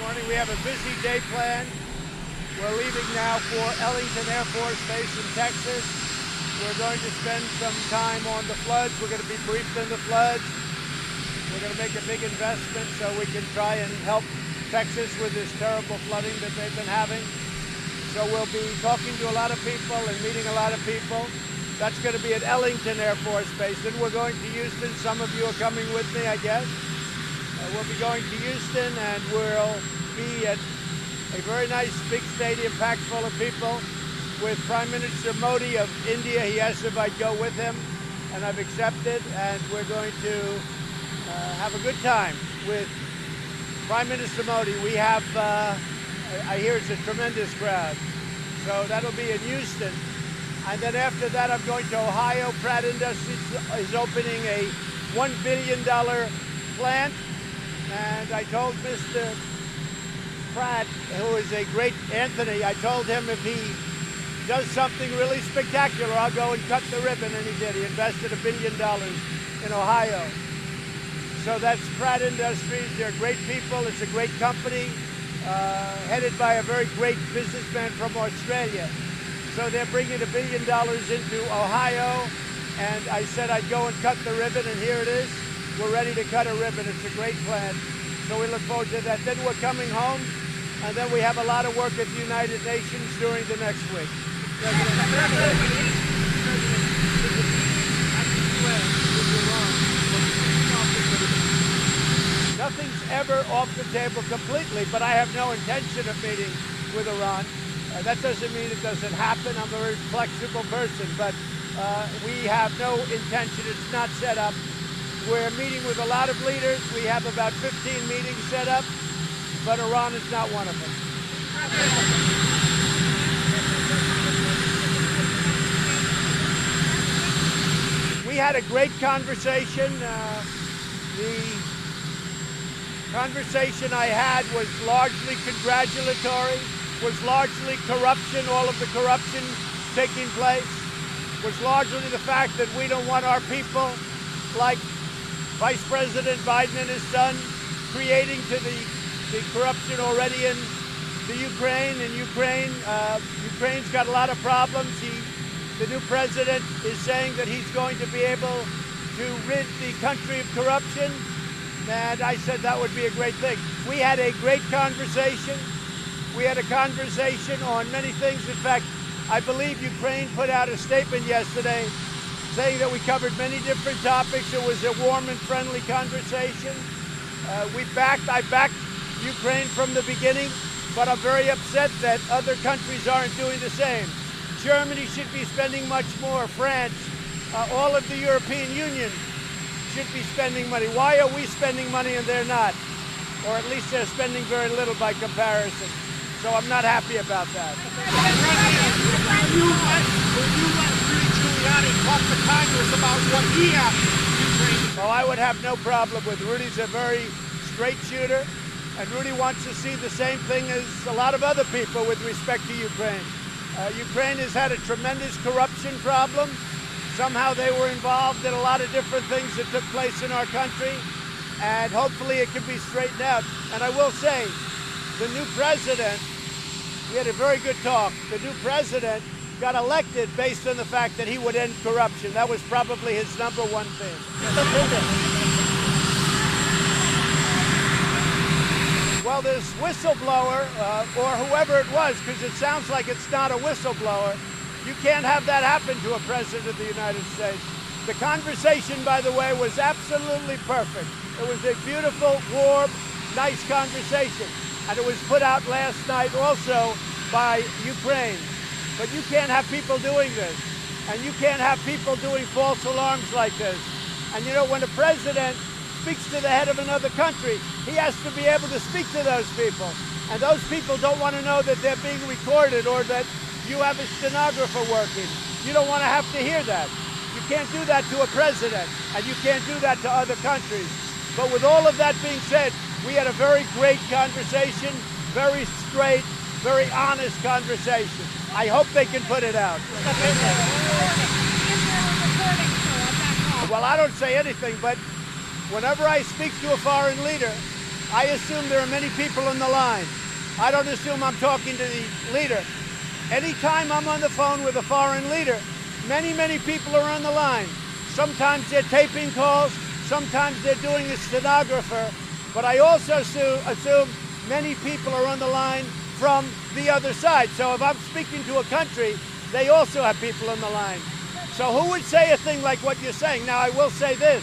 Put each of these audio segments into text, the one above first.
morning. We have a busy day planned. We're leaving now for Ellington Air Force Base in Texas. We're going to spend some time on the floods. We're going to be briefed on the floods. We're going to make a big investment so we can try and help Texas with this terrible flooding that they've been having. So we'll be talking to a lot of people and meeting a lot of people. That's going to be at Ellington Air Force Base. Then we're going to Houston. Some of you are coming with me, I guess. We'll be going to Houston, and we'll be at a very nice big stadium packed full of people with Prime Minister Modi of India. He asked if I'd go with him, and I've accepted, and we're going to have a good time with Prime Minister Modi. We have, I hear it's a tremendous crowd, so that'll be in Houston. And then after that, I'm going to Ohio. Pratt Industries is opening a $1 billion plant. And I told Mr. Pratt, who is a great Anthony, I told him if he does something really spectacular, I'll go and cut the ribbon, and he did. He invested $1 billion in Ohio. So that's Pratt Industries. They're great people. It's a great company, headed by a very great businessman from Australia. So they're bringing $1 billion into Ohio, and I said I'd go and cut the ribbon, and here it is. We're ready to cut a ribbon. It's a great plan. So we look forward to that. Then we're coming home, and then we have a lot of work at the United Nations during the next week. Nothing's ever off the table completely, but I have no intention of meeting with Iran. That doesn't mean it doesn't happen. I'm a very flexible person, but we have no intention. It's not set up. We're meeting with a lot of leaders. We have about 15 meetings set up, but Iran is not one of them. We had a great conversation. The conversation I had was largely congratulatory, was largely corruption, all of the corruption taking place, was largely the fact that we don't want our people, like Vice President Biden and his son, creating to the corruption already in the Ukraine. In Ukraine's got a lot of problems. The new president is saying that he's going to be able to rid the country of corruption, and I said that would be a great thing. We had a great conversation. We had a conversation on many things. In fact, I believe Ukraine put out a statement yesterday saying that we covered many different topics. It was a warm and friendly conversation. I backed Ukraine from the beginning, but I'm very upset that other countries aren't doing the same. Germany should be spending much more. France, all of the European Union should be spending money. Why are we spending money and they're not? Or at least they're spending very little by comparison. So I'm not happy about that. Talk to Congress about what he asked Ukraine. Well, I would have no problem with Rudy's a very straight shooter, and Rudy wants to see the same thing as a lot of other people with respect to Ukraine. Ukraine has had a tremendous corruption problem. Somehow they were involved in a lot of different things that took place in our country, and hopefully it can be straightened out. And I will say, the new president, we had a very good talk. The new president got elected based on the fact that he would end corruption. That was probably his number one thing. Well, this whistleblower, or whoever it was, because it sounds like it's not a whistleblower, you can't have that happen to a president of the United States. The conversation, by the way, was absolutely perfect. It was a beautiful, warm, nice conversation. And it was put out last night also by Ukraine. But you can't have people doing this. And you can't have people doing false alarms like this. And you know, when a president speaks to the head of another country, he has to be able to speak to those people. And those people don't want to know that they're being recorded or that you have a stenographer working. You don't want to have to hear that. You can't do that to a president, and you can't do that to other countries. But with all of that being said, we had a very great conversation, very straight, very honest conversation. I hope they can put it out. Well, I don't say anything, but whenever I speak to a foreign leader, I assume there are many people on the line. I don't assume I'm talking to the leader. Anytime I'm on the phone with a foreign leader, many people are on the line. Sometimes they're taping calls, sometimes they're doing a stenographer, but I also assume many people are on the line from the other side. So if I'm speaking to a country, they also have people on the line. So who would say a thing like what you're saying? Now, I will say this.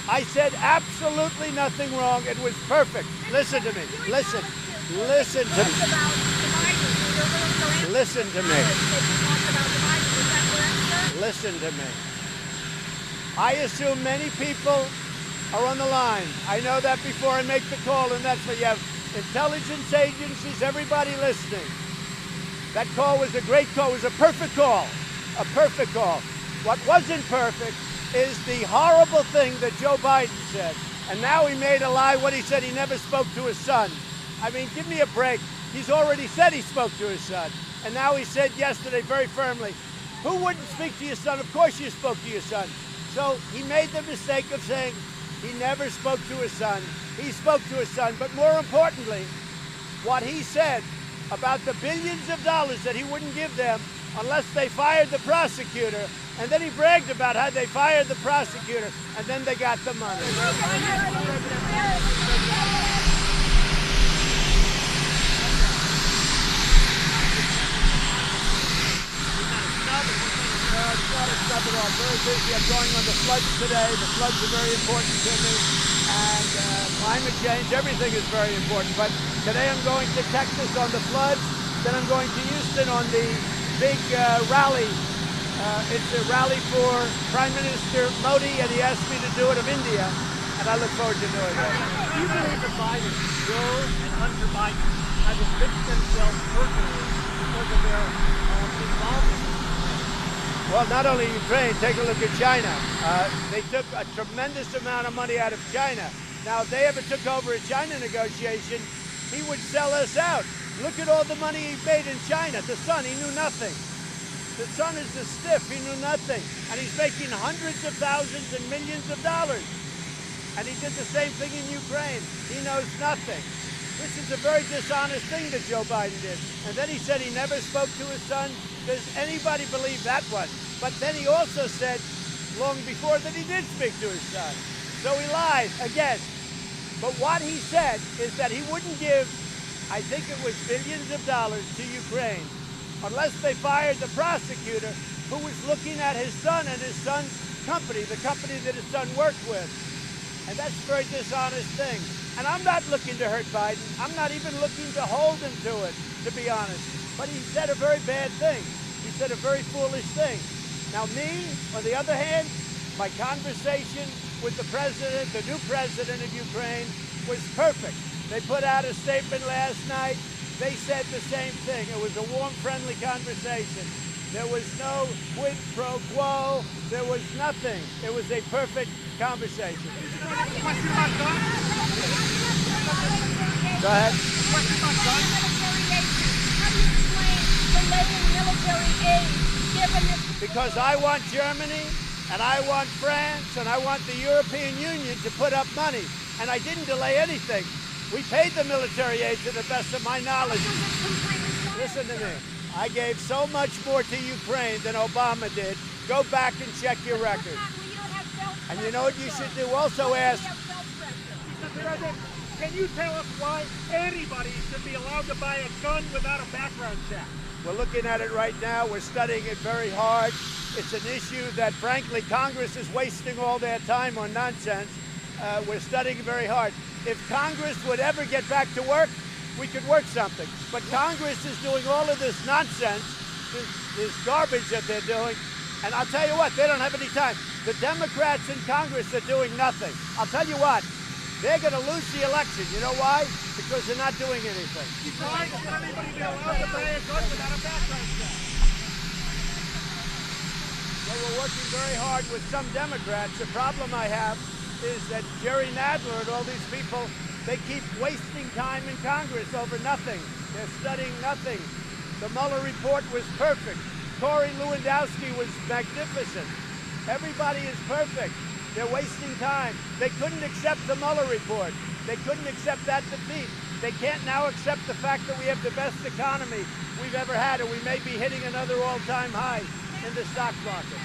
I said absolutely nothing wrong. It was perfect. Listen to me. Listen to me. Listen to me. Listen to me. I assume many people are on the line. I know that before I make the call, and that's what you have intelligence agencies, everybody listening. That call was a great call. It was a perfect call. A perfect call. What wasn't perfect is the horrible thing that Joe Biden said. And now he made a lie when he said he never spoke to his son. I mean, give me a break. He's already said he spoke to his son. And now he said yesterday very firmly, who wouldn't speak to your son? Of course you spoke to your son. So he made the mistake of saying he never spoke to his son. He spoke to his son. But more importantly, what he said about the billions of dollars that he wouldn't give them unless they fired the prosecutor. And then he bragged about how they fired the prosecutor, and then they got the money. It's not a snub at all. Very busy. I'm going on the floods today. The floods are very important to me. And climate change, everything is very important. But today I'm going to Texas on the floods. Then I'm going to Houston on the big rally. It's a rally for Prime Minister Modi, and he asked me to do it of India. And I look forward to doing that. Do you believe that Biden, Joe and Hunter Biden, have enriched themselves personally because of their involvement? Well, not only Ukraine, take a look at China. They took a tremendous amount of money out of China. Now, if they ever took over a China negotiation, he would sell us out. Look at all the money he made in China. The son, he knew nothing. The son is a stiff, he knew nothing. And he's making hundreds of thousands and millions of dollars. And he did the same thing in Ukraine. He knows nothing. This is a very dishonest thing that Joe Biden did. And then he said he never spoke to his son. Does anybody believe that one? But then he also said, long before, that he did speak to his son. So he lied again. But what he said is that he wouldn't give, I think it was billions of dollars to Ukraine unless they fired the prosecutor who was looking at his son and his son's company, the company that his son worked with. And that's a very dishonest thing. And I'm not looking to hurt Biden. I'm not even looking to hold him to it, to be honest. But he said a very bad thing. He said a very foolish thing. Now me, on the other hand, my conversation with the president, the new president of Ukraine, was perfect. They put out a statement last night. They said the same thing. It was a warm, friendly conversation. There was no quid pro quo. There was nothing. It was a perfect conversation. Question about guns? Go ahead. Question about guns? How do you explain delaying military aid given this? Because I want Germany, and I want France, and I want the European Union to put up money. And I didn't delay anything. We paid the military aid to the best of my knowledge. Listen to me. I gave so much more to Ukraine than Obama did. Go back and check your record. And you know what you should do? Also ask. Mr. President, can you tell us why anybody should be allowed to buy a gun without a background check? We're looking at it right now. We're studying it very hard. It's an issue that, frankly, Congress is wasting all their time on nonsense. We're studying very hard. If Congress would ever get back to work, we could work something. But Congress is doing all of this nonsense, this garbage that they're doing. And I'll tell you what, they don't have any time. The Democrats in Congress are doing nothing. I'll tell you what, they're going to lose the election. You know why? Because they're not doing anything. Why should anybody be allowed to buy a gun without a background check? Well, we're working very hard with some Democrats. The problem I have is that Jerry Nadler and all these people, they keep wasting time in Congress over nothing. They're studying nothing. The Mueller report was perfect. Corey Lewandowski was magnificent. Everybody is perfect. They're wasting time. They couldn't accept the Mueller report. They couldn't accept that defeat. They can't now accept the fact that we have the best economy we've ever had, and we may be hitting another all-time high in the stock market.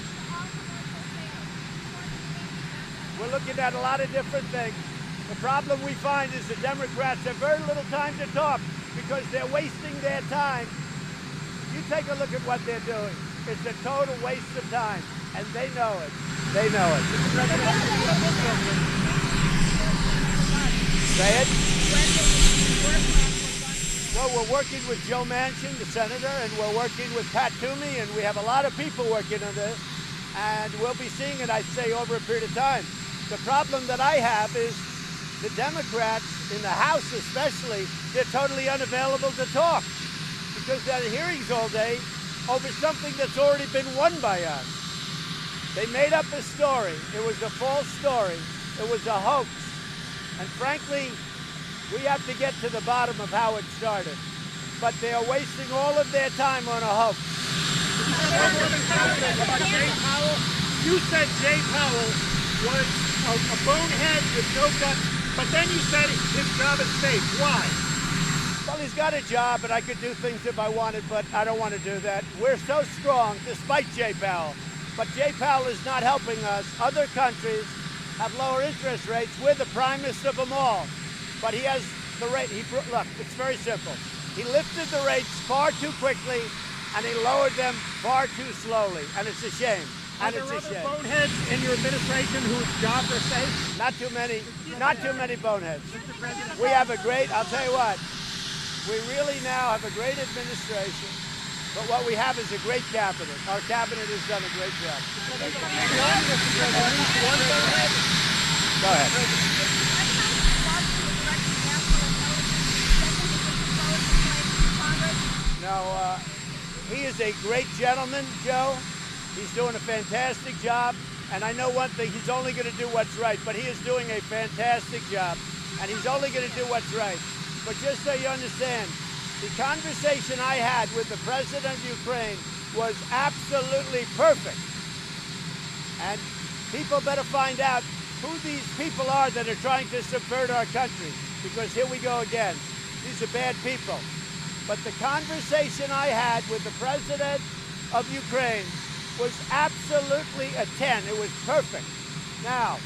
We're looking at a lot of different things. The problem we find is the Democrats have very little time to talk because they're wasting their time. You take a look at what they're doing. It's a total waste of time, and they know it. They know it. Say it. Well, we're working with Joe Manchin, the senator, and we're working with Pat Toomey, and we have a lot of people working on this, and we'll be seeing it, I'd say, over a period of time. The problem that I have is the Democrats, in the House especially, they're totally unavailable to talk because they're at hearings all day over something that's already been won by us. They made up a story. It was a false story. It was a hoax. And frankly, we have to get to the bottom of how it started. But they are wasting all of their time on a hoax. Jay Powell, you said Jay Powell was a bonehead with no guts, but then you said his job is safe. Why? Well, he's got a job, and I could do things if I wanted, but I don't want to do that. We're so strong, despite Jay Powell. But Jay Powell is not helping us. Other countries have lower interest rates. We're the primest of them all. But he has the rate. Look, it's very simple. He lifted the rates far too quickly, and he lowered them far too slowly. And it's a shame. And it's a shame. Are there other boneheads in your administration whose jobs are safe? Not too many. Not too many boneheads. We have a great, I'll tell you what, we really now have a great administration, but what we have is a great cabinet. Our cabinet has done a great job. Go ahead. No, he is a great gentleman, Joe. He's doing a fantastic job. And I know one thing, he's only going to do what's right, but he is doing a fantastic job. And he's only going to do what's right. But just so you understand, the conversation I had with the president of Ukraine was absolutely perfect. And people better find out who these people are that are trying to subvert our country. Because here we go again. These are bad people. But the conversation I had with the president of Ukraine was absolutely a 10. It was perfect. Now,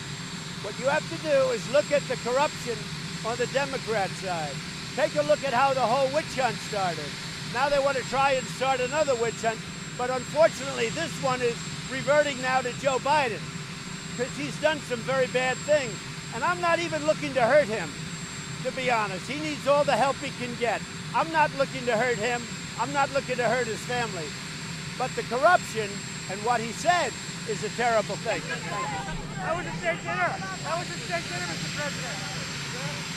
what you have to do is look at the corruption on the Democrat side. Take a look at how the whole witch hunt started. Now they want to try and start another witch hunt, but unfortunately this one is reverting now to Joe Biden because he's done some very bad things. And I'm not even looking to hurt him, to be honest. He needs all the help he can get. I'm not looking to hurt him. I'm not looking to hurt his family. But the corruption and what he said is a terrible thing. How was the steak dinner? How was the steak dinner, Mr. President?